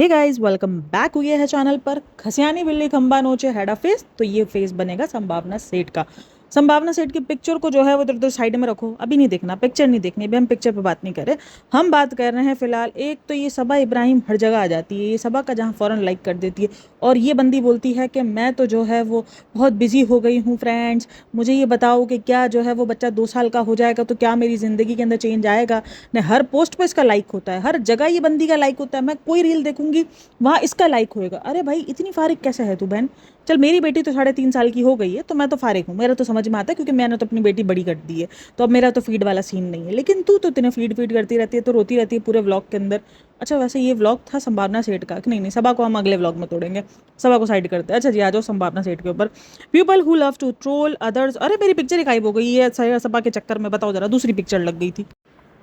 Hey guys, welcome back हुए है channel पर। खसियानी बिल्ली खंबा नोचे हेड फेस, तो ये फेस बनेगा संभावना सेठ का। संभावना सेठ की पिक्चर को जो है वो इधर उधर साइड में रखो, अभी नहीं देखना, पिक्चर नहीं देखनी, अभी हम पिक्चर पे बात नहीं कर रहे। हम बात कर रहे हैं फिलहाल, एक तो ये सबा इब्राहिम हर जगह आ जाती है, ये सबा का जहाँ फ़ौरन लाइक कर देती है। और ये बंदी बोलती है कि मैं तो जो है वो बहुत बिजी हो गई हूँ फ्रेंड्स, मुझे ये बताओ कि क्या जो है वो बच्चा 2 साल का हो जाएगा तो क्या मेरी ज़िंदगी के अंदर चेंज आएगा। ने हर पोस्ट पे इसका लाइक होता है, हर जगह ये बंदी का लाइक होता है, मैं कोई रील देखूंगी वहाँ इसका लाइक होएगा। अरे भाई, इतनी फारिग कैसे है तू बहन। चल, मेरी बेटी तो 3.5 साल की हो गई है तो मैं तो फारिग हूँ, मेरा तो समझ में आता है क्योंकि मैंने तो अपनी बेटी बड़ी कर दी है, तो अब मेरा तो फीड वाला सीन नहीं है। लेकिन तू तो इतने फीड फीड करती रहती है, तो रोती रहती है पूरे व्लॉग के अंदर। अच्छा, वैसे ये व्लॉग था संभावना सेठ का कि नहीं? नहीं, सभा को हम अगले व्लॉग में तोड़ेंगे, सभा को साइड करते हैं। अच्छा जी, आ जाओ संभावना सेठ के ऊपर। People who love to troll others. अरे मेरी पिक्चर ही गायब हो गई है सभा के चक्कर में, बताओ जरा, दूसरी पिक्चर लग गई थी।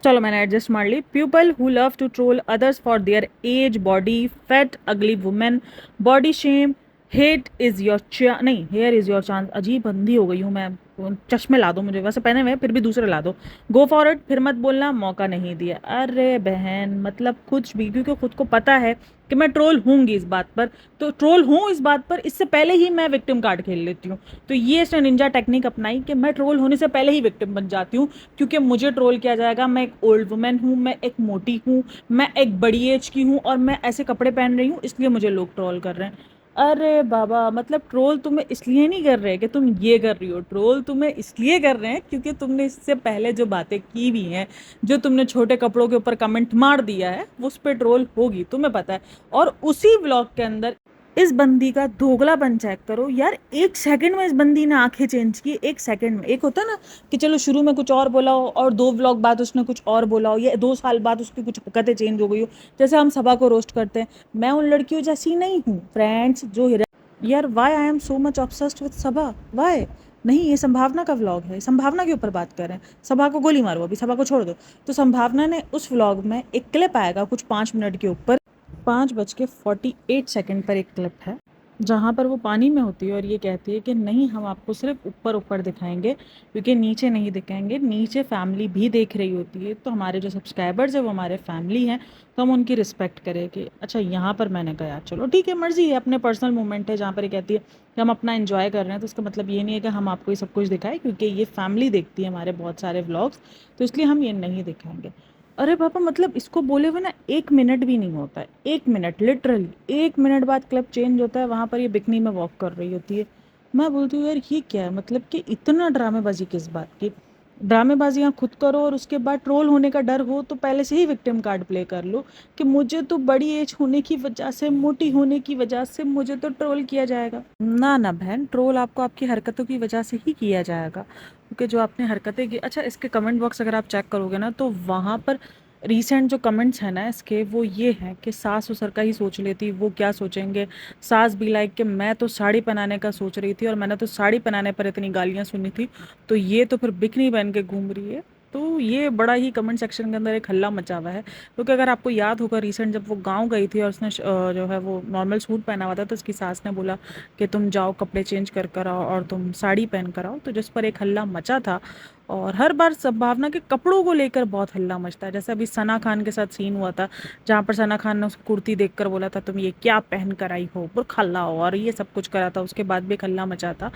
चलो, मैंने एडजस्ट मार ली। People who love to troll others for their age, body, fat, ugly women, body shame, hate is your नहीं, हेयर इज योर चांस। अजीब बंदी हो गई हूँ मैं। चश्मे ला दो मुझे, वैसे पहने हुए हैं फिर भी दूसरे ला दो। गो फॉर इट, फिर मत बोलना मौका नहीं दिया। अरे बहन, मतलब कुछ भी, क्योंकि खुद को पता है कि मैं ट्रोल हूँगी इस बात पर, तो ट्रोल हूँ इस बात पर, इससे पहले ही मैं विक्टिम कार्ड खेल लेती हूँ। तो ये इसने निंजा टेक्निक अपनाई कि मैं ट्रोल होने से पहले ही विक्टिम बन जाती हूँ, क्योंकि मुझे ट्रोल किया जाएगा। मैं एक ओल्ड वुमेन हूँ, मैं एक मोटी हूँ, मैं एक बड़ी एज की हूँ, और मैं ऐसे कपड़े पहन रही हूँ, इसलिए मुझे लोग ट्रोल कर रहे हैं। अरे बाबा, मतलब ट्रोल तुम्हें इसलिए नहीं कर रहे कि तुम ये कर रही हो, ट्रोल तुम्हें इसलिए कर रहे हैं क्योंकि तुमने इससे पहले जो बातें की हुई हैं, जो तुमने छोटे कपड़ों के ऊपर कमेंट मार दिया है, उस पर ट्रोल होगी, तुम्हें पता है। और उसी व्लॉग के अंदर इस बंदी का दोगलापन चेक करो यार। 1 सेकंड में इस बंदी ने आंखें चेंज की, 1 सेकंड में। एक होता है ना कि चलो शुरू में कुछ और बोला हो और 2 व्लॉग बाद उसने कुछ और बोला हो, या 2 साल बाद उसकी कुछ हरकतें चेंज हो गई हो, जैसे हम सभा को रोस्ट करते हैं। मैं उन लड़कियों जैसी नहीं हूँ फ्रेंड्स जो यार, why I am so much obsessed with सभा, वाई? नहीं, ये संभावना का व्लॉग है, संभावना के ऊपर बात कर रहे हैं। सभा को गोली मारो, अभी सभा को छोड़ दो। तो संभावना ने उस व्लॉग में एक क्लिप आएगा कुछ 5 मिनट के ऊपर, 5:48 पर एक क्लिप है जहाँ पर वो पानी में होती है और ये कहती है कि नहीं, हम आपको सिर्फ ऊपर ऊपर दिखाएंगे क्योंकि नीचे नहीं दिखाएंगे, नीचे फैमिली भी देख रही होती है, तो हमारे जो सब्सक्राइबर्स है वो हमारे फैमिली हैं, तो हम उनकी रिस्पेक्ट करेंगे। अच्छा, यहाँ पर मैंने कहा चलो ठीक है, मर्जी है, अपने पर्सनल मोमेंट है जहाँ पर ये कहती है कि हम अपना इन्जॉय कर रहे हैं, तो इसका मतलब ये नहीं है कि हम आपको ये सब कुछ दिखाएं, क्योंकि ये फैमिली देखती है हमारे बहुत सारे व्लॉग्स, तो इसलिए हम ये नहीं दिखाएंगे। अरे पापा, मतलब इसको बोले हुए ना 1 मिनट भी नहीं होता है, 1 मिनट, लिटरली 1 मिनट बाद क्लब चेंज होता है, वहाँ पर ये बिकनी में वॉक कर रही होती है। मैं बोलती हूँ यार ये क्या है, मतलब कि इतना ड्रामेबाजी किस बात की? ड्रामेबाजी यहाँ खुद करो, और उसके बाद ट्रोल होने का डर हो तो पहले से ही विक्टिम कार्ड प्ले कर लो कि मुझे तो बड़ी एज होने की वजह से, मोटी होने की वजह से मुझे तो ट्रोल किया जाएगा। ना ना बहन, ट्रोल आपको आपकी हरकतों की वजह से ही किया जाएगा, क्योंकि जो आपने हरकतें की। अच्छा, इसके कमेंट बॉक्स अगर आप चेक करोगे ना, तो वहाँ पर रीसेंट जो कमेंट्स हैं ना इसके, वो ये हैं कि सास ससुर का ही सोच लेती, वो क्या सोचेंगे। सास भी लाइक कि मैं तो साड़ी पहनाने का सोच रही थी और मैंने तो साड़ी पहनाने पर इतनी गालियाँ सुनी थी, तो ये तो फिर बिकनी पहन के घूम रही है। तो ये बड़ा ही कमेंट सेक्शन के अंदर एक हल्ला मचा हुआ है, क्योंकि अगर आपको याद होगा रिसेंट जब वो गांव गई थी और उसने जो है वो नॉर्मल सूट पहना हुआ था, तो उसकी सास ने बोला कि तुम जाओ कपड़े चेंज कर कर आओ और तुम साड़ी पहन कर आओ, तो जिस पर एक हल्ला मचा था। और हर बार संभावना के कपड़ों को लेकर बहुत हल्ला मचता है, जैसे अभी सना खान के साथ सीन हुआ था, जहाँ पर सना खान ने उसकी कुर्ती देखकर बोला था तुम ये क्या पहन कर आई हो, बुर्खा लाओ, और ये सब कुछ करा था, उसके बाद भी एक हल्ला मचा था।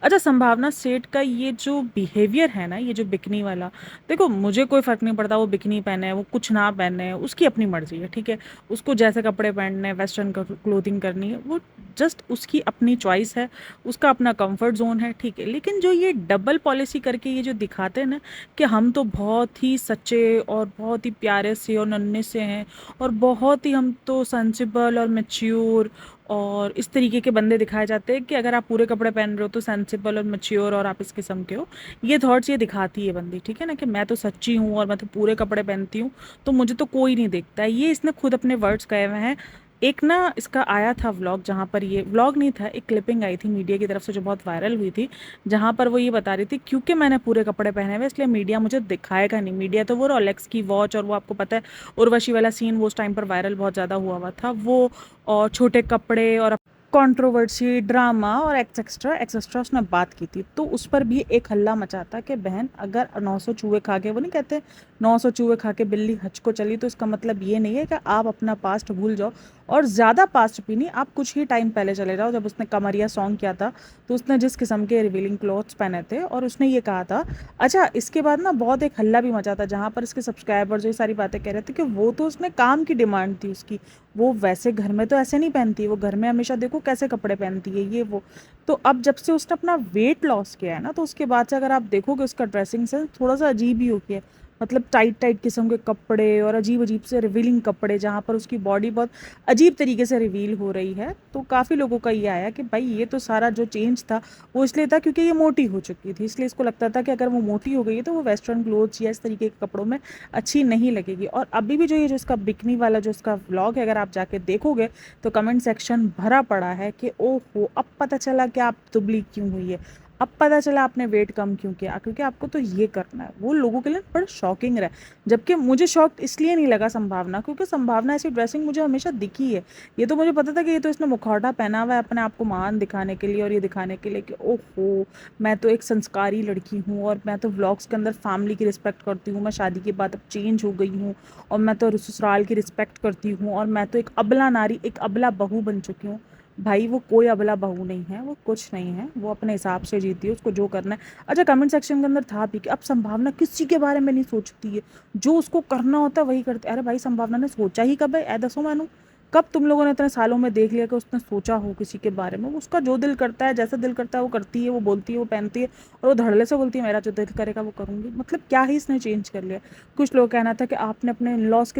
अच्छा, संभावना सेठ का ये जो बिहेवियर है ना, ये जो बिकनी वाला, देखो मुझे कोई फ़र्क नहीं पड़ता वो बिकनी पहने, वो कुछ ना पहने, उसकी अपनी मर्जी है, ठीक है। उसको जैसे कपड़े पहनने हैं, वेस्टर्न क्लोथिंग करनी है, वो जस्ट उसकी अपनी चॉइस है, उसका अपना कंफर्ट जोन है, ठीक है। लेकिन जो ये डबल पॉलिसी करके ये जो दिखाते हैं ना कि हम तो बहुत ही सच्चे और बहुत ही प्यारे से और नन्हे से हैं, और बहुत ही हम तो सेंसिबल और मैच्योर और इस तरीके के बंदे दिखाए जाते हैं कि अगर आप पूरे कपड़े पहन रहे हो तो सेंसिबल और मैच्योर और आप इस किस्म के हो। ये थॉट्स ये दिखाती है बंदी, ठीक है ना, कि मैं तो सच्ची हूँ और मैं तो पूरे कपड़े पहनती हूँ, तो मुझे तो कोई नहीं देखता है। ये इसने खुद अपने वर्ड्स कहे हुए हैं। एक ना इसका आया था व्लॉग, जहाँ पर ये व्लॉग नहीं था, एक क्लिपिंग आई थी मीडिया की तरफ से जो बहुत वायरल हुई थी, जहाँ पर वो ये बता रही थी क्योंकि मैंने पूरे कपड़े पहने हुए इसलिए मीडिया मुझे दिखाएगा नहीं। मीडिया तो वो रोलेक्स की वॉच, और वो आपको पता है उर्वशी वाला सीन वो उस टाइम पर वायरल बहुत ज़्यादा हुआ था वो, और छोटे कपड़े और कंट्रोवर्सी, ड्रामा और एक्सेट्रा एक्सेट्रा उसने बात की थी, तो उस पर भी एक हल्ला मचा था कि बहन अगर 900 चूहे खा के, वो नहीं कहते 900 चूहे खा के बिल्ली हज को चली, तो इसका मतलब ये नहीं है कि आप अपना पास्ट भूल जाओ और ज़्यादा पास्ट भी नहीं, आप कुछ ही टाइम पहले चले जाओ जब उसने कमरिया सॉन्ग किया था, तो उसने जिस किस्म के रिवीलिंग क्लॉथ्स पहने थे और उसने ये कहा था। अच्छा, इसके बाद ना बहुत एक हल्ला भी मचा था जहाँ पर इसके सब्सक्राइबर्स ये सारी बातें कह रहे थे कि वो तो उसने काम की डिमांड थी उसकी, वो वैसे घर में तो ऐसे नहीं पहनती, वो घर में हमेशा देखो कैसे कपड़े पहनती है ये वो। तो अब जब से उसने अपना वेट लॉस किया है ना, तो उसके बाद से अगर आप देखोगे उसका ड्रेसिंग सेंस थोड़ा सा अजीब ही हो गया है। मतलब टाइट टाइट किस्म के कपड़े और अजीब अजीब से रिवीलिंग कपड़े जहाँ पर उसकी बॉडी बहुत अजीब तरीके से रिवील हो रही है। तो काफ़ी लोगों का ये आया कि भाई ये तो सारा जो चेंज था वो इसलिए था क्योंकि ये मोटी हो चुकी थी, इसलिए इसको लगता था कि अगर वो मोटी हो गई है तो वो वेस्टर्न क्लोथ्स या इस तरीके के कपड़ों में अच्छी नहीं लगेगी। और अभी भी जो ये जो इसका बिकनी वाला जो इसका व्लॉग है, अगर आप जाके देखोगे तो कमेंट सेक्शन भरा पड़ा है कि ओहो अब पता चला कि आप दुबली क्यों हुई है, अब पता चला आपने वेट कम क्यों किया, क्योंकि आपको तो ये करना है। वो लोगों के लिए बड़ा शॉकिंग रहा। जबकि मुझे शॉक इसलिए नहीं लगा संभावना, क्योंकि संभावना ऐसी ड्रेसिंग मुझे हमेशा दिखी है। ये तो मुझे पता था कि ये तो इसने मुखौटा पहना हुआ है अपने आप को महान दिखाने के लिए, और ये दिखाने के लिए कि ओहो मैं तो एक संस्कारी लड़की हूँ और मैं तो व्लॉग्स के अंदर फैमिली की रिस्पेक्ट करती हूँ, मैं शादी के बाद अब चेंज हो गई हूँ और मैं तो ससुराल की रिस्पेक्ट करती हूँ और मैं तो एक अबला नारी, एक अबला बहू बन चुकी हूँ। भाई वो कोई अबला बहू नहीं है, वो कुछ नहीं है, वो अपने हिसाब से जीती है, उसको जो करना है। अच्छा, कमेंट सेक्शन के अंदर था भी कि अब संभावना किसी के बारे में नहीं सोचती है, जो उसको करना होता है वही करती है। अरे भाई संभावना ने सोचा ही कब है, ऐ दसो मानो, कब तुम लोगों ने इतने सालों में देख लिया कि उसने सोचा हो किसी के बारे में। उसका जो दिल करता है, जैसा दिल करता है वो करती है, वो बोलती है, वो पहनती है, और वो धड़ल्ले से बोलती है मेरा जो दिल करेगा वो करूँगी। मतलब क्या ही इसने चेंज कर लिया। कुछ लोग कहना था कि आपने अपने इन लॉज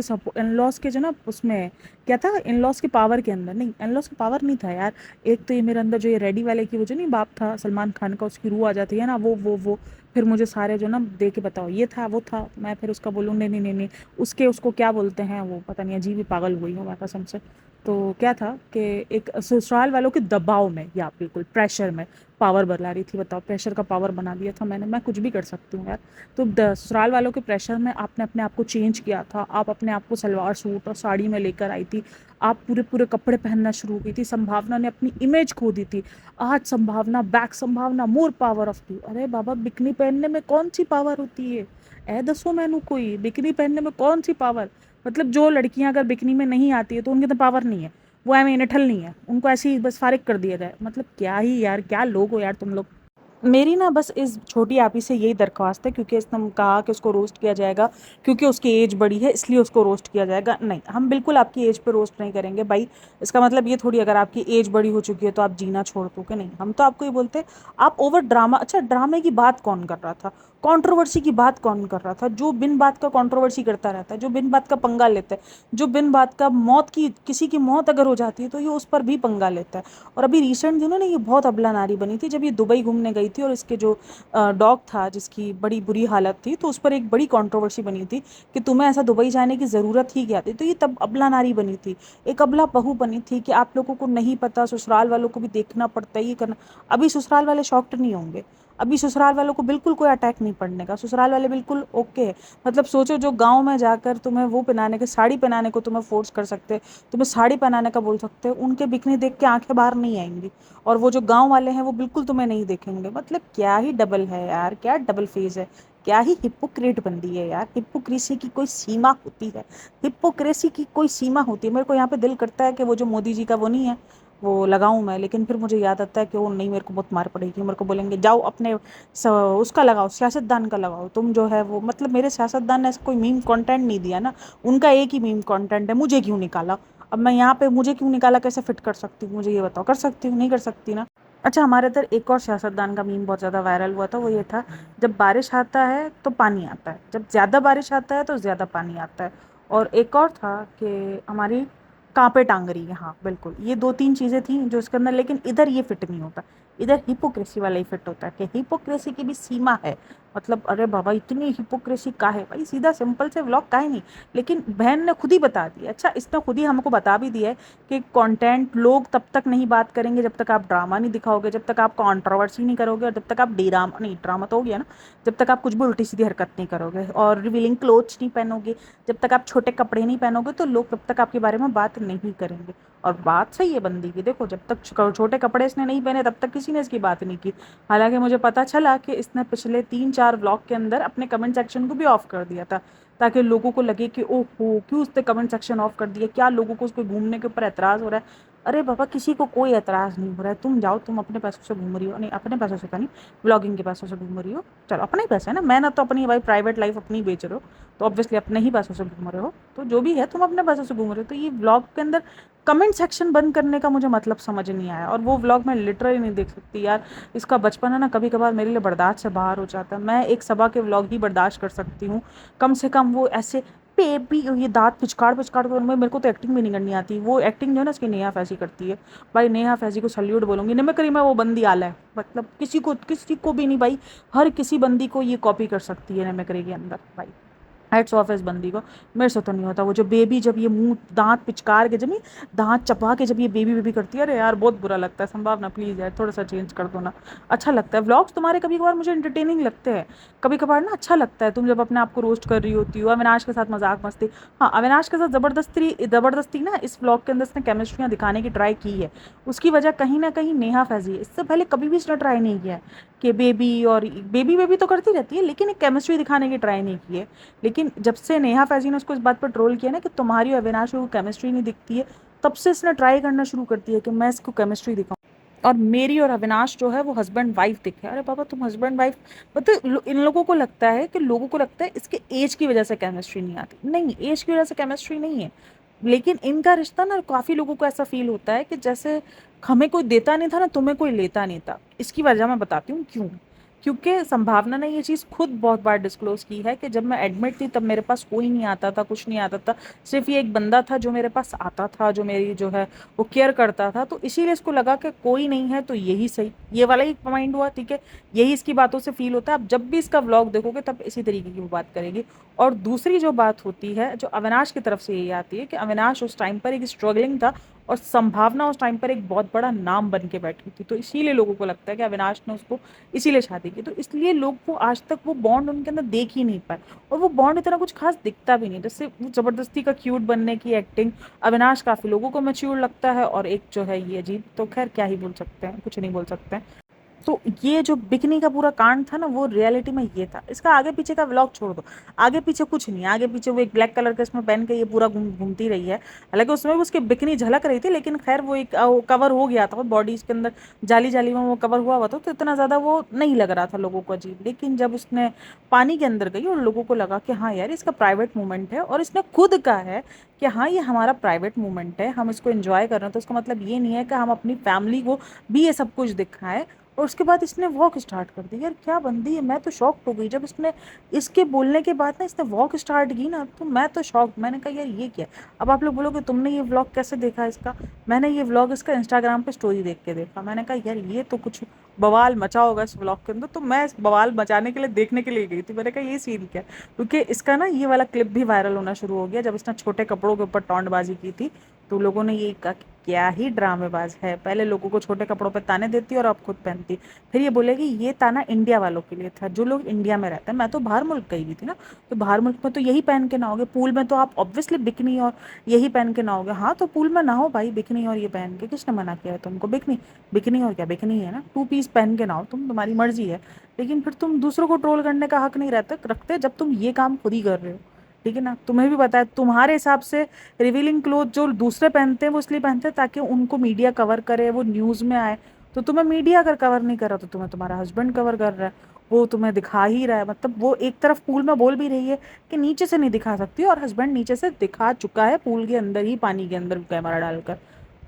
के जो ना उसमें क्या था, इन लॉज के पावर के अंदर, नहीं इन लॉज के पावर नहीं था यार। एक तो ये मेरे अंदर जो ये रेडी वाले की वो जो नहीं बाप था सलमान खान का, उसकी रूह आ जाती है ना, वो फिर मुझे सारे जो ना दे के बताओ ये था वो था, मैं फिर उसका बोलूँ नहीं नहीं नहीं नहीं, उसके उसको क्या बोलते हैं वो पता नहीं, अजीब ही पागल हो गई हूँ मैं कसम से। तो क्या था कि एक ससुराल वालों के दबाव में या बिल्कुल प्रेशर में पावर बना रही थी। बताओ, प्रेशर का पावर बना दिया था मैंने, मैं कुछ भी कर सकती हूँ यार। तो ससुराल वालों के प्रेशर में आपने अपने आप को चेंज किया था, आप अपने आप को सलवार सूट और साड़ी में लेकर आई थी, आप पूरे पूरे कपड़े पहनना शुरू की थी, संभावना ने अपनी इमेज खो दी थी। आज संभावना बैक, संभावना मोर पावर ऑफ यू। अरे बाबा, बिकनी पहनने में कौन सी पावर होती है, ऐ दसो मैनू कोई बिकनी पहनने में कौन सी पावर। मतलब जो लड़कियां अगर बिकनी में नहीं आती है तो उनके तो पावर नहीं है, वो एम निठल नहीं है, उनको ऐसे ही बस फारिग कर दिया जाए। मतलब क्या ही यार, क्या लोग हो यार तुम लोग। मेरी ना बस इस छोटी आपी से यही दरख्वास्त है, क्योंकि इसने कहा कि उसको रोस्ट किया जाएगा क्योंकि उसकी एज बड़ी है इसलिए उसको रोस्ट किया जाएगा। नहीं, हम बिल्कुल आपकी एज पे रोस्ट नहीं करेंगे भाई। इसका मतलब ये थोड़ी अगर आपकी एज बड़ी हो चुकी है तो आप जीना छोड़ दो कि नहीं, हम तो आपको ये बोलते आप ओवर ड्रामा। अच्छा, ड्रामे की बात कौन कर रहा था, कंट्रोवर्सी की बात कौन कर रहा था? जो बिन बात का कंट्रोवर्सी करता रहता है, जो बिन बात का पंगा लेता है, जो बिन बात का मौत की, किसी की मौत अगर हो जाती है तो ये उस पर भी पंगा लेता है। और अभी रिसेंट दिनों ने ये बहुत अबला नारी बनी थी जब ये दुबई घूमने गई थी और इसके जो डॉग था जिसकी बड़ी बुरी हालत थी, तो उस पर एक बड़ी कंट्रोवर्सी बनी थी कि तुम्हें ऐसा दुबई जाने की ज़रूरत ही क्या थी। तो ये तब अबला नारी बनी थी, एक अबला बहू बनी थी कि आप लोगों को नहीं पता, ससुराल वालों को भी देखना पड़ता है ये करना। अभी ससुराल वाले शॉक्ड नहीं होंगे, अभी ससुराल वालों को बिल्कुल कोई अटैक नहीं पड़ने का, ससुराल वाले बिल्कुल ओके है। मतलब सोचो, जो गांव में जाकर तुम्हें वो पहनाने के, साड़ी पहनाने को तुम्हें फोर्स कर सकते, तुम्हें साड़ी पहनाने का बोल सकते हैं, उनके बिकनी देख के आंखें बाहर नहीं आएंगी, और वो जो गांव वाले हैं वो बिल्कुल तुम्हें नहीं देखेंगे। मतलब क्या ही डबल है यार, क्या डबल फेज है, क्या ही हिपोक्रेट बंदी है यार। हिपोक्रेसी की कोई सीमा होती है, हिपोक्रेसी की कोई सीमा होती है। मेरे को यहाँ पे दिल करता है कि वो जो मोदी जी का वो नहीं है वो लगाऊं मैं, लेकिन फिर मुझे याद आता है कि वो नहीं, मेरे को बहुत मार पड़ेगी, मेरे को बोलेंगे जाओ अपने उसका लगाओ, सियासतदान का लगाओ, तुम जो है वो। मतलब मेरे सियासतदान ने ऐसा कोई मीम कंटेंट नहीं दिया ना, उनका एक ही मीम कंटेंट है, मुझे क्यों निकाला। अब मैं यहाँ पे मुझे क्यों निकाला कैसे फिट कर सकती हूँ, मुझे ये बताओ, कर सकती हूँ नहीं कर सकती ना। अच्छा, हमारे इधर एक और सियासतदान का मीम बहुत ज़्यादा वायरल हुआ था, वो ये था, जब बारिश आता है तो पानी आता है, जब ज़्यादा बारिश आता है तो ज़्यादा पानी आता है। और एक और था कि हमारी कांपे टांगरी, हाँ बिल्कुल, ये दो तीन चीज़ें थी जो इसके अंदर, लेकिन इधर ये फिट नहीं होता, इधर हिपोक्रेसी वाला ही फिट होता है कि हिपोक्रेसी की भी सीमा है। मतलब अरे बाबा, इतनी हिपोक्रेसी का है भाई, सीधा सिंपल से व्लॉग का ही नहीं। लेकिन बहन ने खुद ही बता दिया, अच्छा इसने खुद ही हमको बता भी दिया है कि कंटेंट लोग तब तक नहीं बात करेंगे जब तक आप ड्रामा नहीं दिखाओगे, जब तक आप कंट्रोवर्सी नहीं करोगे, और जब तक आप ड्रामा नहीं, ड्रामा तो हो गया ना, जब तक आप कुछ भी उल्टी सीधी हरकत नहीं करोगे और रिवीलिंग क्लोथ्स नहीं पहनोगे, जब तक आप छोटे कपड़े नहीं पहनोगे, तो लोग तब तक आपके बारे में बात नहीं करेंगे। और बात सही है बंदी की, देखो जब तक छोटे कपड़े इसने नहीं पहने तब तक किसी ने इसकी बात नहीं की। हालांकि मुझे पता चला कि इसने पिछले 3-4 व्लॉग के अंदर अपने कमेंट सेक्शन को भी ऑफ कर दिया था, ताकि लोगों को लगे कि ओहो क्यों उसने कमेंट सेक्शन ऑफ कर दिया, क्या लोगों को उसके घूमने के ऊपर एतराज़ हो रहा है। अरे बाबा किसी को कोई एतराज़ नहीं हो रहा है, तुम जाओ, तुम अपने पैसों से घूम रही हो, नहीं अपने पैसों से तो नहीं, ब्लॉगिंग के पैसों से घूम रही हो, चलो अपने ही पैसे है ना, मैं ना तो अपनी भाई प्राइवेट लाइफ अपनी बेच रहे हो, तो ऑब्वियसली अपने ही पैसों से घूम रहे हो, तो जो भी है तुम अपने पैसों से घूम रहे हो। तो ये व्लॉग के अंदर कमेंट सेक्शन बंद करने का मुझे मतलब समझ नहीं आया, और वो व्लॉग मैं लिटरली नहीं देख सकती यार। इसका बचपन है ना कभी कभार मेरे लिए बर्दाश्त से बाहर हो जाता है। मैं एक सभा के व्लॉग ही बर्दाश्त कर सकती हूँ, कम से कम वो ऐसे बेबी ये दांत पिचकाड़ पिचकाड़ कर, उनमें मेरे को तो एक्टिंग भी नहीं करनी आती। वो एक्टिंग जो है ना उसकी नेहा फैज़ी करती है। भाई नेहा फैज़ी को सल्यूट बोलूँगी, निम्न करीमा वो बंदी आला है, मतलब किसी को भी नहीं भाई, हर किसी बंदी को ये कॉपी कर सकती है निम्न करी के अंदर भाई। हेड्स ऑफ इस बंदी को, मेरे से तो नहीं होता। वो जो बेबी जब ये मुंह दांत पिचकार के जब ये दांत चबा के जब ये बेबी बेबी करती है, अरे यार बहुत बुरा लगता है। संभावना प्लीज़ यार थोड़ा सा चेंज कर दो ना, अच्छा लगता है। व्लॉग्स तुम्हारे कभी कभार मुझे इंटरटेनिंग लगते हैं, कभी कभार ना अच्छा लगता है, तुम जब अपने आप को रोस्ट कर रही होती हो अविनाश के साथ मजाक मस्ती। हाँ अविनाश के साथ ज़बरदस्ती ना इस व्लॉग के अंदर उसने केमिस्ट्रियाँ दिखाने की ट्राई की है, उसकी वजह कहीं ना कहीं नेहा फैज़ी है। इससे पहले कभी भी इसने ट्राई नहीं किया है कि बेबी और बेबी बेबी तो करती रहती है, लेकिन एक केमिस्ट्री दिखाने की ट्राई नहीं की है। लेकिन जब से नेहा फैज़ी ने उसको इस बात पर ट्रोल किया ना कि तुम्हारी और अविनाश को केमिस्ट्री नहीं दिखती है, तब से इसने ट्राई करना शुरू कर दिया कि मैं इसको केमिस्ट्री दिखाऊं, और मेरी और अविनाश जो है वो हस्बैंड वाइफ दिखे। अरे बाबा तुम हस्बैंड वाइफ, मतलब इन लोगों को लगता है कि लोगों को लगता है इसके एज की वजह से केमिस्ट्री नहीं आती। नहीं, एज की वजह से केमिस्ट्री नहीं है, लेकिन इनका रिश्ता ना काफ़ी लोगों को ऐसा फील होता है कि जैसे हमें कोई देता नहीं था ना, तुम्हें कोई लेता नहीं था। इसकी वजह मैं बताती हूँ क्यों। क्योंकि संभावना ने ये चीज़ खुद बहुत बार डिस्क्लोज की है कि जब मैं एडमिट थी तब मेरे पास कोई नहीं आता था, कुछ नहीं आता था, सिर्फ ये एक बंदा था जो मेरे पास आता था, जो मेरी जो है वो केयर करता था। तो इसीलिए इसको लगा कि कोई नहीं है तो यही सही, ये वाला ही माइंड हुआ, ठीक है। यही इसकी बातों से फील होता है। अब जब भी इसका व्लॉग देखोगे तब इसी तरीके की वो बात करेगी। और दूसरी जो बात होती है जो अविनाश की तरफ से यही आती है कि अविनाश उस टाइम पर एक स्ट्रगलिंग था, और संभावना उस टाइम पर एक बहुत बड़ा नाम बन के बैठी थी, तो इसीलिए लोगों को लगता है कि अविनाश ने उसको इसीलिए शादी की। तो इसलिए लोग वो आज तक वो बॉन्ड उनके अंदर देख ही नहीं पाए, और वो बॉन्ड इतना कुछ खास दिखता भी नहीं। जैसे वो ज़बरदस्ती का क्यूट बनने की एक्टिंग अविनाश काफ़ी लोगों को मैच्योर लगता है, और एक जो है ये अजीब, तो खैर क्या ही बोल सकते हैं, कुछ नहीं बोल सकते हैं। तो ये जो बिकनी का पूरा कांड था ना वो रियलिटी में ये था। इसका आगे पीछे का व्लॉग छोड़ दो, आगे पीछे कुछ नहीं, आगे पीछे वो एक ब्लैक कलर का इसमें पहन के ये पूरा घूमती रही है। हालांकि उसमें भी उसकी बिकनी झलक रही थी, लेकिन खैर वो एक कवर हो गया था, बॉडी इसके अंदर जाली जाली में वो कवर हुआ हुआ था, तो इतना ज़्यादा वो नहीं लग रहा था लोगों को अजीब। लेकिन जब उसने पानी के अंदर गई और लोगों को लगा कि हाँ यार इसका प्राइवेट मूवमेंट है, और इसने खुद कहा है कि हाँ ये हमारा प्राइवेट मूवमेंट है, हम इसको एंजॉय कर रहे हैं, तो इसका मतलब ये नहीं है कि हम अपनी फैमिली को भी ये सब कुछ दिखाएं। और उसके बाद इसने वॉक स्टार्ट कर दी। यार क्या बंदी है, मैं तो शॉक हो गई जब इसने इसके बोलने के बाद ना इसने वॉक स्टार्ट की ना, तो मैं तो शॉक। मैंने कहा यार ये क्या। अब आप लोग बोलोगे तुमने ये व्लॉग कैसे देखा इसका, मैंने ये व्लॉग इसका इंस्टाग्राम पे स्टोरी देख के देखा। मैंने कहा यार ये तो कुछ बवाल मचा होगा इस व्लॉग के अंदर, तो मैं इस बवाल मचाने के लिए देखने के लिए गई थी। मैंने कहा ये सीन क्या, क्योंकि इसका ना ये वाला क्लिप भी वायरल होना शुरू हो गया जब इसने छोटे कपड़ों के ऊपर टौंडबाजी की थी। तो लोगों ने ये कहा कि क्या ही ड्रामेबाज है, पहले लोगों को छोटे कपड़ों पर ताने देती और अब खुद पहनती। फिर ये बोलेगी ये ताना इंडिया वालों के लिए था, जो लोग इंडिया में रहते हैं। मैं तो बाहर मुल्क गई हुई थी ना, तो बाहर मुल्क में तो यही पहन के नहाओगे, पूल में तो आप ऑब्वियसली बिकनी और यही पहन के नहाओगे। हाँ तो पूल में नहाओ भाई बिकनी और ये पहन के, किसने मना किया है तुमको। बिकनी बिकनी और क्या, बिकनी है ना, टू पीस पहन के नहाओ, तुम तुम्हारी मर्जी है। लेकिन फिर तुम दूसरों को ट्रोल करने का हक नहीं रखते जब तुम ये काम खुद ही कर रहे हो, ठीक है ना। तुम्हें भी पता है तुम्हारे हिसाब से रिवीलिंग क्लोथ जो दूसरे पहनते हैं वो इसलिए पहनते हैं ताकि उनको मीडिया कवर करे, वो न्यूज़ में आए। तो तुम्हें मीडिया अगर कवर नहीं कर रहा तो तुम्हें तुम्हारा हस्बैंड कवर कर रहा है, वो तुम्हें दिखा ही रहा है। मतलब वो एक तरफ पूल में बोल भी रही है कि नीचे से नहीं दिखा सकती, और हस्बैंड नीचे से दिखा चुका है पूल के अंदर ही, पानी के अंदर कैमरा डालकर,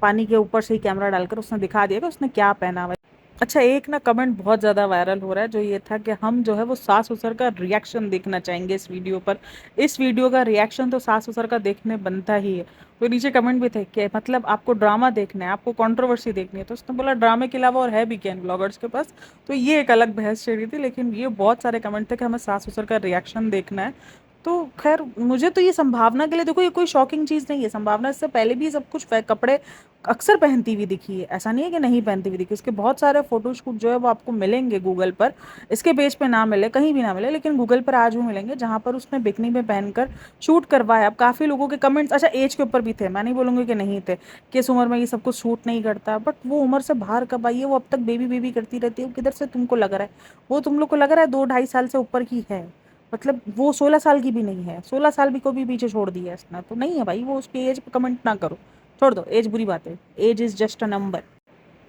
पानी के ऊपर से ही कैमरा डालकर उसने दिखा दिया कि उसने क्या पहना हुआ है। अच्छा एक ना कमेंट बहुत ज़्यादा वायरल हो रहा है, जो ये था कि हम जो है वो सास ससुर का रिएक्शन देखना चाहेंगे इस वीडियो पर। इस वीडियो का रिएक्शन तो सास ससुर का देखने बनता ही है। तो नीचे कमेंट भी थे कि मतलब आपको ड्रामा देखना है, आपको कंट्रोवर्सी देखनी है। तो उसने बोला ड्रामे के अलावा और है भी क्या इन ब्लॉगर्स के पास। तो ये एक अलग बहस छेड़ी थी, लेकिन ये बहुत सारे कमेंट थे कि हमें सास ससुर का रिएक्शन देखना है। तो खैर मुझे तो ये संभावना के लिए, देखो ये कोई शॉकिंग चीज़ नहीं है। संभावना इससे पहले भी सब कुछ कपड़े अक्सर पहनती हुई दिखी है, ऐसा नहीं है कि नहीं पहनती हुई दिखी। इसके बहुत सारे फोटोशूट जो है वो आपको मिलेंगे गूगल पर, इसके पेज पे ना मिले, कहीं भी ना मिले, लेकिन गूगल पर आज भी मिलेंगे जहाँ पर उसने बिकनी में पहनकर शूट करवाया। अब काफ़ी लोगों के कमेंट्स, अच्छा एज के ऊपर भी थे, मैं नहीं बोलूँगी कि नहीं थे, कि इस उम्र में ये सब कुछ शूट नहीं करता, बट वो उम्र से बाहर कब आई है, वो अब तक बेबी बेबी करती रहती है, वो किधर से तुमको लग रहा है, वो तुम लोग को लग रहा है 2-2.5 साल से ऊपर की है। मतलब वो 16 साल की भी नहीं है, 16 साल भी को भी पीछे छोड़ दिया है इसने, तो नहीं है भाई वो, उसकी एज पे कमेंट ना करो, छोड़ दो, एज बुरी बात है, age is just a number.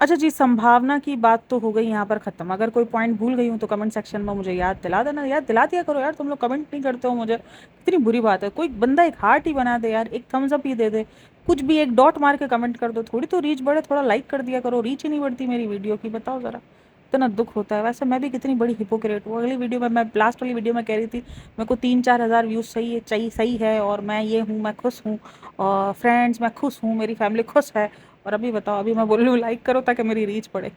अच्छा जी, संभावना की बात तो हो गई यहाँ पर ख़त्म। अगर कोई पॉइंट भूल गई हूँ तो कमेंट सेक्शन में मुझे याद दिला देना, याद दिला दिया करो यार, तुम लोग कमेंट नहीं करते हो मुझे, कितनी बुरी बात है। कोई बंदा एक हार्ट ही बना दे यार, एक थम्स अप ही दे दे, कुछ भी एक डॉट मार के कमेंट कर दो, थोड़ी तो रीच बढ़े, थोड़ा लाइक कर दिया करो, रीच ही नहीं बढ़ती मेरी वीडियो की, बताओ ज़रा। इतना दुख होता है। वैसे मैं भी कितनी बड़ी हिपोक्रेट हूँ, अगली वीडियो में मैं लास्ट वाली वीडियो में कह रही थी मेरे को 3-4 हज़ार व्यूज़ सही है, चाहिए, सही है, और मैं ये हूँ, मैं खुश हूँ, और फ्रेंड्स मैं खुश हूँ, मेरी फैमिली खुश है, और अभी बताओ, अभी मैं बोल रही हूँ लाइक करो ताकि मेरी रीच बढ़े।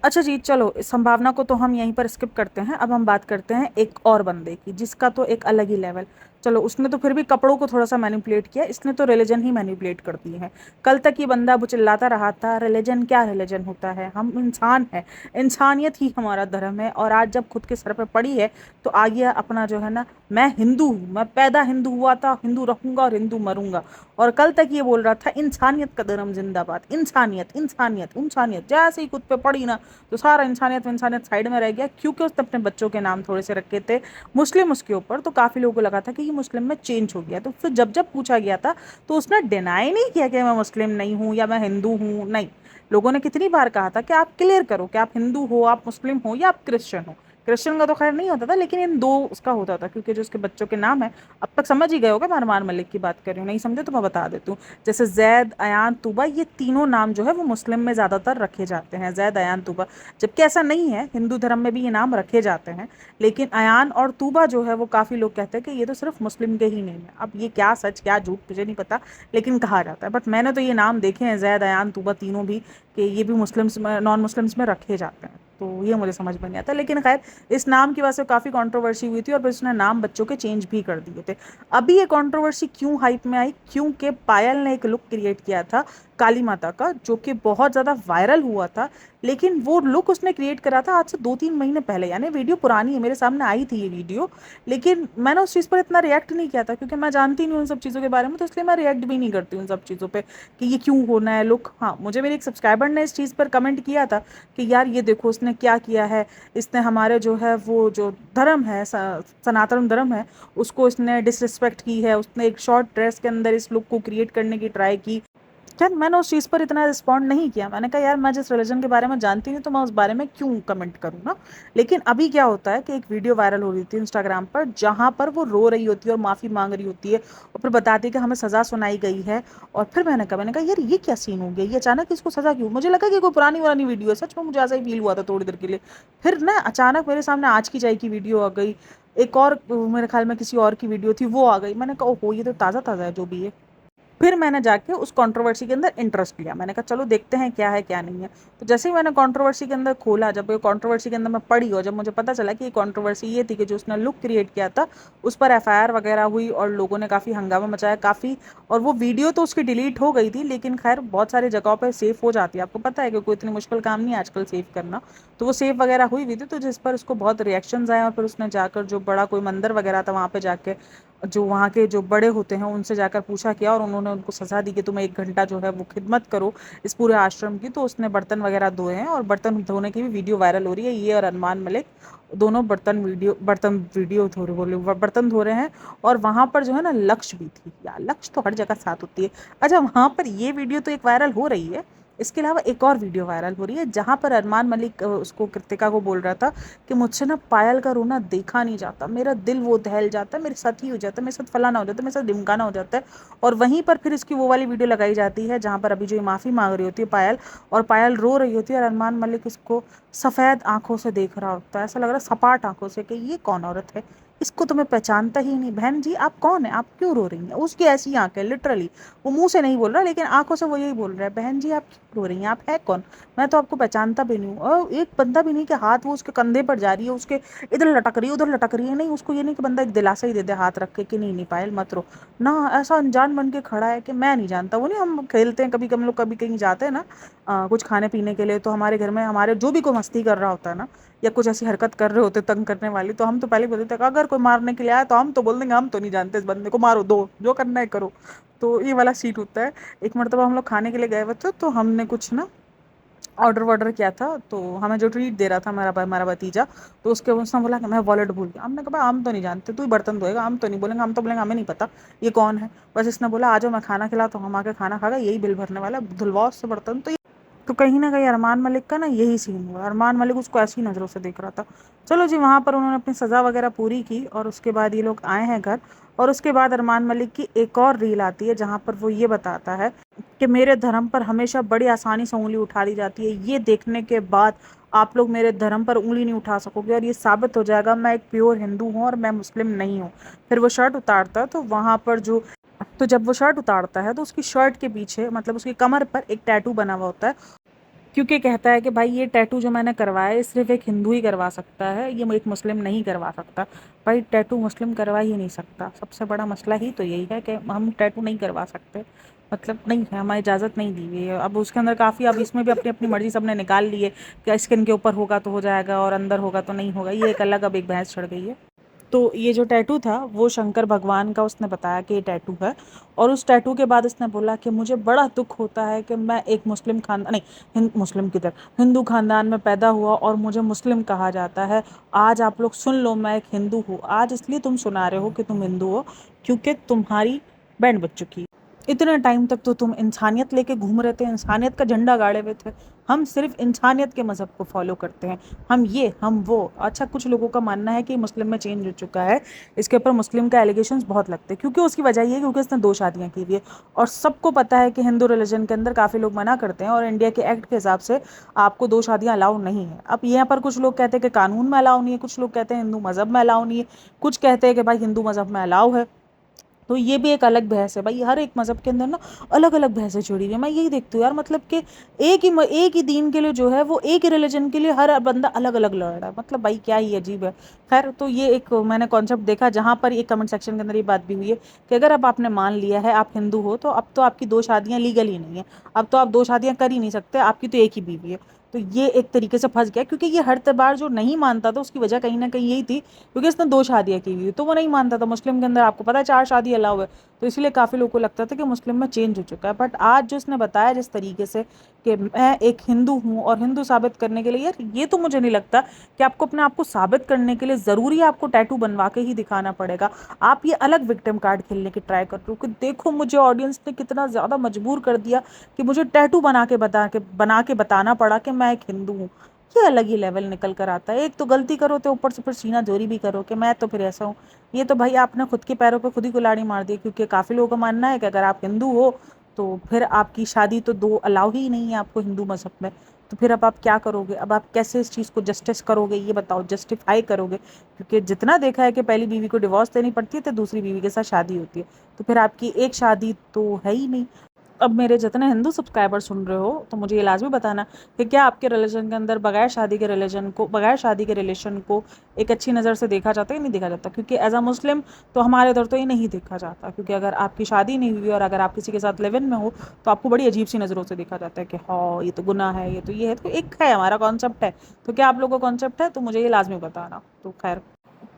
अच्छा जी, चलो इस संभावना को तो हम यहीं पर स्किप करते हैं। अब हम बात करते हैं एक और बंदे की, जिसका तो एक अलग ही लेवल। चलो, उसने तो फिर भी कपड़ों को थोड़ा सा मैनिपुलेट किया, इसने तो रिलीजन ही मैनिपुलेट कर दी है। कल तक ये बंदा चिल्लाता रहा था रिलीजन क्या रिलीजन होता है, हम इंसान हैं, इंसानियत ही हमारा धर्म है, और आज जब खुद के सर पे पड़ी है तो आ गया अपना जो है ना, मैं हिंदू हूँ, मैं पैदा हिंदू हुआ था, हिंदू रहूंगा और हिंदू मरूंगा। और कल तक ये बोल रहा था इंसानियत का धर्म जिंदाबाद, इंसानियत इंसानियत इंसानियत, जैसे ही खुद पे पड़ी ना तो सारा इंसानियत इंसानियत साइड में रह गया, क्योंकि उसने अपने बच्चों के नाम थोड़े से रखे थे मुस्लिम उसके ऊपर, तो काफ़ी लोगों को लगा था कि ये मुस्लिम में चेंज हो गया। तो फिर जब जब पूछा गया था तो उसने डिनाई नहीं किया कि मैं मुस्लिम नहीं हूँ या मैं हिंदू हूँ, नहीं। लोगों ने कितनी बार कहा था कि आप क्लियर करो कि आप हिंदू हो, आप मुस्लिम हो, या आप क्रिश्चियन हो। क्रिश्चियन का तो खैर नहीं होता था, लेकिन इन दो उसका होता था, क्योंकि जो उसके बच्चों के नाम है, अब तक समझ ही गए होगे मैं अरमान मलिक की बात कर रही हूँ, नहीं समझे तो मैं बता देती हूँ। जैसे जैद, अयान, तूबा, ये तीनों नाम जो है वो मुस्लिम में ज़्यादातर रखे जाते हैं, जैद, अयान, तूबा। जबकि ऐसा नहीं है, हिंदू धर्म में भी ये नाम रखे जाते हैं, लेकिन अयान और तूबा जो है वो काफ़ी लोग कहते हैं कि ये तो सिर्फ मुस्लिम के ही नहीं है। अब ये क्या सच क्या झूठ मुझे नहीं पता, लेकिन कहा जाता है। बट मैंने तो ये नाम देखे हैं, जैद, अयान, तूबा, तीनों भी, कि ये भी मुस्लिम्स में, नॉन मुस्लिम्स में रखे जाते हैं, तो ये मुझे समझ में नहीं आता। लेकिन खैर, इस नाम की वजह से काफ़ी कंट्रोवर्सी हुई थी, और फिर उसने नाम बच्चों के चेंज भी कर दिए थे। अभी ये कंट्रोवर्सी क्यों हाइप में आई, क्योंकि पायल ने एक लुक क्रिएट किया था काली माता का, जो कि बहुत ज़्यादा वायरल हुआ था। लेकिन वो लुक उसने क्रिएट करा था आज से 2-3 महीने पहले, यानी वीडियो पुरानी है, मेरे सामने आई थी ये वीडियो, लेकिन मैंने उस चीज़ पर इतना रिएक्ट नहीं किया था, क्योंकि मैं जानती नहीं हूँ उन सब चीज़ों के बारे में, तो इसलिए मैं रिएक्ट भी नहीं करती उन सब चीज़ों पे कि ये क्यों होना है लुक। हाँ, मुझे मेरे एक सब्सक्राइबर ने इस चीज़ पर कमेंट किया था कि यार ये देखो उसने क्या किया है, इसने हमारे जो है वो जो धर्म है, सनातन धर्म है, उसको इसने डिसरिस्पेक्ट की है, उसने एक शॉर्ट ड्रेस के अंदर इस लुक को क्रिएट करने की ट्राई की। खैर, मैंने उस चीज़ पर इतना रिस्पॉन्ड नहीं किया, मैंने कहा यार मैं जिस रिलीजन के बारे में जानती हूँ तो मैं उस बारे में क्यों कमेंट करूँ ना। लेकिन अभी क्या होता है कि एक वीडियो वायरल हो रही थी इंस्टाग्राम पर, जहाँ पर वो रो रही होती है और माफ़ी मांग रही होती है, और फिर बताती है कि हमें सज़ा सुनाई गई है। और फिर मैंने कहा यार ये क्या सीन हो गया, ये अचानक इसको सज़ा क्यों, मुझे लगा कि कोई पुरानी पुरानी वीडियो है, सच में मुझे ऐसा ही फील हुआ था थोड़ी देर के लिए। फिर ना अचानक मेरे सामने आज की जाए की वीडियो आ गई, एक और मेरे ख्याल में किसी और की वीडियो थी वो आ गई, मैंने कहा ओहो ये तो ताज़ा ताज़ा है जो भी है। फिर मैंने जाके उस कंट्रोवर्सी के अंदर इंटरेस्ट लिया, मैंने कहा चलो देखते हैं क्या है क्या नहीं है। तो जैसे ही मैंने कंट्रोवर्सी के अंदर खोला, जब ये कंट्रोवर्सी के अंदर मैं पढ़ी, और जब मुझे पता चला कि ये कंट्रोवर्सी ये थी कि जो उसने लुक क्रिएट किया था उस पर एफआईआर वगैरह हुई, और लोगों ने काफ़ी हंगामा मचाया काफ़ी। और वो वीडियो तो उसकी डिलीट हो गई थी, लेकिन खैर बहुत सारी जगहों पर सेव हो जाती है, आपको पता है कि कोई इतनी मुश्किल काम नहीं है आजकल सेव करना। तो वो सेव वगैरह हुई हुई थी, तो जिस पर उसको बहुत रिएक्शंस आए, और फिर उसने जाकर जो बड़ा कोई मंदिर वगैरह था वहाँ पे जाके जो वहाँ के जो बड़े होते हैं उनसे जाकर पूछा किया, और उन्होंने उनको सज़ा दी कि तुम 1 घंटा जो है वो खिदमत करो इस पूरे आश्रम की। तो उसने बर्तन वगैरह धोए हैं, और बर्तन धोने की भी वीडियो वायरल हो रही है, ये और अरमान मलिक दोनों बर्तन वीडियो धो रहे, बोले बर्तन धो रहे हैं। और वहाँ पर जो है ना लक्ष्य भी थी, यार लक्ष्य तो हर जगह साथ होती है। अच्छा, वहाँ पर ये वीडियो तो एक वायरल हो रही है, इसके अलावा एक और वीडियो वायरल हो रही है, जहाँ पर अरमान मलिक उसको कृतिका को बोल रहा था कि मुझसे ना पायल का रोना देखा नहीं जाता, मेरा दिल वो दहल जाता है, मेरे साथ ही हो जाता है, मेरे साथ फलाना हो जाता है, मेरे साथ ढिमकाना हो जाता है। और वहीं पर फिर इसकी वो वाली वीडियो लगाई जाती है जहाँ पर अभी जो ये माफ़ी मांग रही होती है पायल, और पायल रो रही होती है, और अरमान मलिक इसको सफ़ेद आंखों से देख रहा होता है, ऐसा लग रहा है सपाट आंखों से कि ये कौन औरत है, इसको तो मैं पहचानता ही नहीं, बहन जी आप कौन है, आप क्यों रो रही हैं। उसकी ऐसी आंखें लिटरली, वो मुंह से नहीं बोल रहा लेकिन आंखों से वो यही बोल रहा है, बहन जी आप क्यों रो रही हैं, आप है कौन, मैं तो आपको पहचानता भी नहीं हूँ। और एक बंदा भी नहीं कि हाथ वो उसके कंधे पर जा रही है, उसके इधर लटक रही है उधर लटक रही है, नहीं उसको ये नहीं कि बंदा एक दिलासा ही दे दे हाथ रख के कि नहीं नहीं पायल मत रो ना, ऐसा अनजान बन के खड़ा है कि मैं नहीं जानता। वो नहीं, हम खेलते हैं कभी, हम लोग कभी कहीं जाते हैं ना कुछ खाने पीने के लिए, तो हमारे घर में हमारे जो भी कोई मस्ती कर रहा होता है ना, या कुछ ऐसी हरकत कर रहे होते तंग करने वाली, तो हम तो पहले बोलते थे अगर कोई मारने के लिए आया तो हम तो बोल देंगे हम तो नहीं जानते इस बंदे को, मारो दो जो करना है करो। तो ये वाला सीन होता है। एक मरतबा हम लोग खाने के लिए गए हुए थे, तो हमने कुछ ना ऑर्डर वॉर्डर किया था, तो हमें जो ट्रीट दे रहा था हमारा भतीजा, तो उसने बोला कि मैं वॉलेट भूल गया। हमने कहा भाई हम तो नहीं जानते, तू ही बर्तन धोएगा, हम तो नहीं बोलेंगे, हम तो बोलेंगे हमें नहीं पता ये कौन है। बस इसने बोला आ जाओ मैं खाना खिला, तो हम आके खाना खा गए, यही बिल भरने वाला है, धुलवाओ उससे बर्तन। तो कहीं ना कहीं अरमान मलिक का ना यही सीन हुआ। अरमान मलिक उसको ऐसी नज़रों से देख रहा था। चलो जी, वहाँ पर उन्होंने अपनी सज़ा वगैरह पूरी की और उसके बाद ये लोग आए हैं घर। और उसके बाद अरमान मलिक की एक और रील आती है जहाँ पर वो ये बताता है कि मेरे धर्म पर हमेशा बड़ी आसानी से उंगली उठा दी जाती है, ये देखने के बाद आप लोग मेरे धर्म पर उंगली नहीं उठा सकोगे और ये साबित हो जाएगा मैं एक प्योर हिंदू हूँ और मैं मुस्लिम नहीं हूँ। फिर वो शर्ट उतारता है, तो वहाँ पर जो तो जब वो शर्ट उतारता है तो उसकी शर्ट के पीछे मतलब उसकी कमर पर एक टैटू बना हुआ होता है, क्योंकि कहता है कि भाई ये टैटू जो मैंने करवाया है सिर्फ एक हिंदू ही करवा सकता है, ये एक मुस्लिम नहीं करवा सकता। भाई टैटू मुस्लिम करवा ही नहीं सकता, सबसे बड़ा मसला ही तो यही है कि हम टैटू नहीं करवा सकते, मतलब नहीं है, हमारी इजाज़त नहीं दी हुई है। अब उसके अंदर काफ़ी, अब इसमें भी अपनी अपनी मर्जी सबने निकाल ली है कि स्किन के ऊपर होगा तो हो जाएगा और अंदर होगा तो नहीं होगा, ये एक अलग अब एक बहस चढ़ गई है। तो ये जो टैटू था वो शंकर भगवान का उसने बताया कि ये टैटू है। और उस टैटू के बाद उसने बोला कि मुझे बड़ा दुख होता है कि मैं एक मुस्लिम खानदान नहीं, मुस्लिम किधर, हिंदू खानदान में पैदा हुआ और मुझे मुस्लिम कहा जाता है। आज आप लोग सुन लो, मैं एक हिंदू हूँ। आज इसलिए तुम सुना रहे हो कि तुम हिंदू हो क्योंकि तुम्हारी बैंड बज चुकी है। इतने टाइम तक तो तुम इंसानियत लेके घूम रहे थे, इंसानियत का झंडा गाड़े हुए थे। हम सिर्फ इंसानियत के मज़हब को फॉलो करते हैं, हम वो। अच्छा, कुछ लोगों का मानना है कि मुस्लिम में चेंज हो चुका है। इसके ऊपर मुस्लिम का एलिगेशंस बहुत लगते हैं, क्योंकि उसकी वजह ये है क्योंकि इसने 2 शादियां की हुई है। और सबको पता है कि हिंदू रिलीजन के अंदर काफ़ी लोग मना करते हैं और इंडिया के एक्ट के हिसाब से आपको 2 शादियां अलाउ नहीं है। अब यहाँ पर कुछ लोग कहते हैं कि कानून में अलाउ नहीं है, कुछ लोग कहते हैं हिंदू मज़हब में अलाउ नहीं है, कुछ कहते हैं कि भाई हिंदू मज़हब में अलाउ है। तो ये भी एक अलग बहस है भाई, हर एक मज़हब के अंदर ना अलग अलग बहसें जुड़ी हुई है। मैं यही देखती हूँ यार, मतलब कि एक ही दीन के लिए जो है वो एक ही रिलीजन के लिए हर बंदा अलग अलग लड़ रहा है, मतलब भाई क्या ही अजीब है। खैर, तो ये एक मैंने कॉन्सेप्ट देखा जहाँ पर एक कमेंट सेक्शन के अंदर ये बात भी हुई है कि अगर अब आपने मान लिया है आप हिंदू हो, तो अब तो आपकी 2 शादियाँ लीगल ही नहीं है, अब तो आप 2 शादियाँ कर ही नहीं सकते, आपकी तो एक ही बीवी है। तो ये एक तरीके से फंस गया, क्योंकि ये हर त्योहार जो नहीं मानता था उसकी वजह कहीं ना कहीं यही थी क्योंकि इसने 2 शादियाँ की हुई, तो वो नहीं मानता था। मुस्लिम के अंदर आपको पता है 4 शादी अलाउ है, तो इसलिए काफ़ी लोगों को लगता था कि मुस्लिम में चेंज हो चुका है। बट आज जो उसने बताया जिस तरीके से कि मैं एक हिंदू हूँ और हिंदू साबित करने के लिए, यार ये तो मुझे नहीं लगता कि आपको अपने आप को साबित करने के लिए ज़रूरी आपको टैटू बनवा के ही दिखाना पड़ेगा। आप ये अलग विक्टिम कार्ड खेलने की ट्राई कर रहे हो कि देखो मुझे ऑडियंस ने कितना ज़्यादा मजबूर कर दिया कि मुझे टैटू बना के बताना पड़ा कि मैं एक हिंदू हूँ। ये अलग ही लेवल निकल कर आता है। एक तो गलती करो तो ऊपर से फिर सीना जोरी भी करो कि मैं तो फिर ऐसा हूँ। ये तो भाई आपने खुद के पैरों पे खुद ही कुल्हाड़ी मार दी, क्योंकि काफ़ी लोगों का मानना है कि अगर आप हिंदू हो तो फिर आपकी शादी तो 2 अलाउ ही नहीं है आपको हिंदू मज़हब में। तो फिर अब आप क्या करोगे, अब आप कैसे इस चीज़ को जस्टिस करोगे, ये बताओ, जस्टिफाई करोगे? क्योंकि जितना देखा है कि पहली बीवी को डिवोर्स देनी पड़ती है तो दूसरी बीवी के साथ शादी होती है, तो फिर आपकी एक शादी तो है ही नहीं। अब मेरे जितने हिंदू सब्सक्राइबर सुन रहे हो तो मुझे ये लाजमी बताना कि क्या आपके रिलीजन के अंदर बगैर शादी के रिलेशन को एक अच्छी नज़र से देखा जाता है या नहीं देखा जाता? क्योंकि एज अ मुस्लिम तो हमारे इधर तो ये नहीं देखा जाता, क्योंकि अगर आपकी शादी नहीं हुई और अगर आप किसी के साथ लिव इन में हो तो आपको बड़ी अजीब सी नज़रों से देखा जाता है कि हाँ ये तो गुनाह है, ये तो ये है। तो एक है हमारा कॉन्सेप्ट है, तो क्या आप लोगों का कॉन्सेप्ट है? तो मुझे ये लाजमी बताना। तो खैर,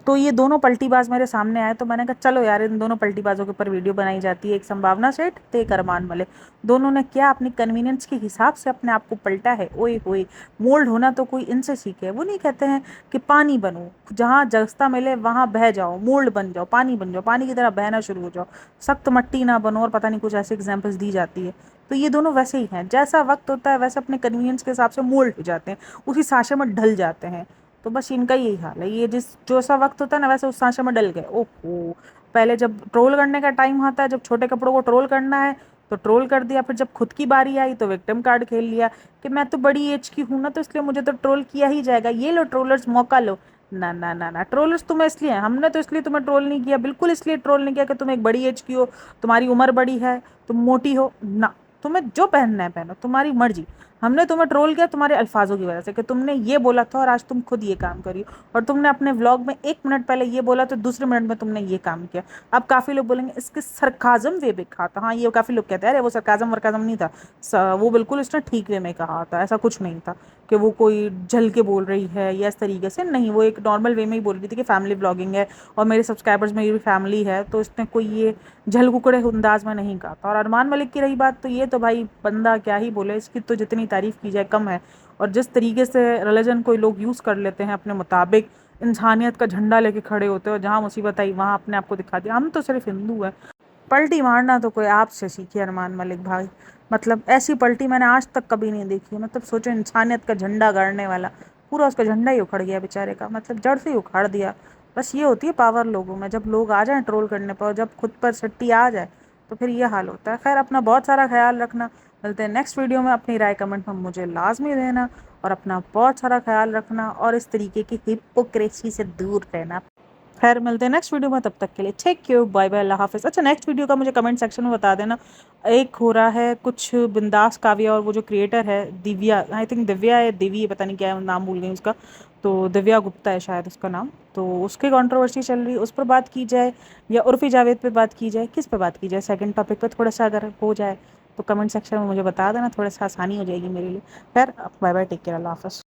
तो ये दोनों पलटीबाज मेरे सामने आए तो मैंने कहा चलो यार इन दोनों पलटीबाजों के ऊपर वीडियो बनाई जाती है। एक संभावना सेठ तो एक अरमान मलिक, दोनों ने क्या अपनी कन्वीनियंस के हिसाब से अपने आप को पलटा है। ओए होए, मोल्ड होना तो कोई इनसे सीखे। वो नहीं कहते हैं कि पानी बनो, जहाँ जगस्ता मिले वहाँ बह जाओ, मोल्ड बन जाओ, पानी की तरह बहना शुरू हो जाओ, सख्त मट्टी ना बनो, और पता नहीं कुछ ऐसी एग्जाम्पल्स दी जाती है। तो ये दोनों वैसे ही हैं, जैसा वक्त होता है वैसे अपने कन्वीनियंस के हिसाब से मोल्ड हो जाते हैं, उसी साशे में ढल जाते हैं। तो बस इनका यही हाल है, ये जिस जो सा वक्त होता है ना वैसे उस सांचे में डल गए। ओहो, पहले जब ट्रोल करने का टाइम आता है, जब छोटे कपड़ों को ट्रोल करना है तो ट्रोल कर दिया, फिर जब खुद की बारी आई तो विक्टिम कार्ड खेल लिया कि मैं तो बड़ी एज की हूँ ना तो इसलिए मुझे तो ट्रोल किया ही जाएगा, ये लो ट्रोलर्स मौका लो। ना ना ना ना, ट्रोलर्स तुम्हें इसलिए हैं, हमने तो इसलिए तुम्हें ट्रोल नहीं किया, बिल्कुल इसलिए ट्रोल नहीं किया कि तुम एक बड़ी एज की हो, तुम्हारी उम्र बड़ी है, तुम मोटी हो ना, तुम्हें जो पहनना है पहनो, तुम्हारी मर्जी। हमने तुम्हें ट्रोल किया तुम्हारे अल्फाजों की वजह से कि तुमने ये बोला था और आज तुम खुद ये काम करी, और तुमने अपने व्लॉग में 1 मिनट पहले ये बोला तो दूसरे मिनट में तुमने ये काम किया। अब काफ़ी लोग बोलेंगे इसके सरकाजम वे में कहा था। हाँ, ये काफ़ी लोग कहते हैं अरे वो सरकाजम वरकाजम नहीं था, वो बिल्कुल उसने ठीक वे में कहा था, ऐसा कुछ नहीं था कि वो कोई झल के बोल रही है या इस तरीके से नहीं, वो एक नॉर्मल वे में ही बोल रही थी कि फैमिली ब्लॉगिंग है और मेरे सब्सक्राइबर्स में ये भी फैमिली है, तो इसने कोई ये झल कुकड़े अंदाज में नहीं कहा था। और अरमान मलिक की रही बात, तो ये तो भाई बंदा क्या ही बोले, इसकी तो जितनी तारीफ़ की जाए कम है। और जिस तरीके से रिलीजन को लोग यूज़ कर लेते हैं अपने मुताबिक, इंसानियत का झंडा लेके खड़े होते हैं और जहाँ मुसीबत आई वहाँ अपने आप को दिखा दिया, हम तो सिर्फ हिंदू हैं। पलटी मारना तो कोई आपसे सीखे अरमान मलिक भाई, मतलब ऐसी पलटी मैंने आज तक कभी नहीं देखी। मतलब सोचो, इंसानियत का झंडा गाड़ने वाला पूरा उसका झंडा ही उखड़ गया बेचारे का, मतलब जड़ से ही उखाड़ दिया। बस ये होती है पावर लोगों में, जब लोग आ जाएं ट्रोल करने पर और जब खुद पर सट्टी आ जाए तो फिर ये हाल होता है। खैर, अपना बहुत सारा ख्याल रखना। मिलते हैं नेक्स्ट वीडियो में। अपनी राय कमेंट में मुझे लाजमी देना और अपना बहुत सारा ख्याल रखना और इस तरीके की हिपोक्रेसी से दूर रहना। खैर, मिलते हैं नेक्स्ट वीडियो में, तब तक के लिए टेक केयर, बाय बाय, अल्लाह हाफिज़। अच्छा, नेक्स्ट वीडियो का मुझे कमेंट सेक्शन में बता देना। एक हो रहा है कुछ बिंदास काव्या और वो जो क्रिएटर है दिव्या, आई थिंक दिव्या है, दिवी, पता नहीं क्या है, नाम भूल गई उसका। तो दिव्या गुप्ता है शायद उसका नाम। तो उसकी कंट्रोवर्सी चल रही है, उस पर बात की जाए या उर्फ़ी जावेद पे बात की जाए, किस पे बात की जाए? सेकंड टॉपिक पे थोड़ा सा अगर हो जाए तो कमेंट सेक्शन में मुझे बता देना, थोड़ा सा आसानी हो जाएगी मेरे लिए। खैर, बाय बाय, टेक केयर, अल्लाह हाफ़िज़।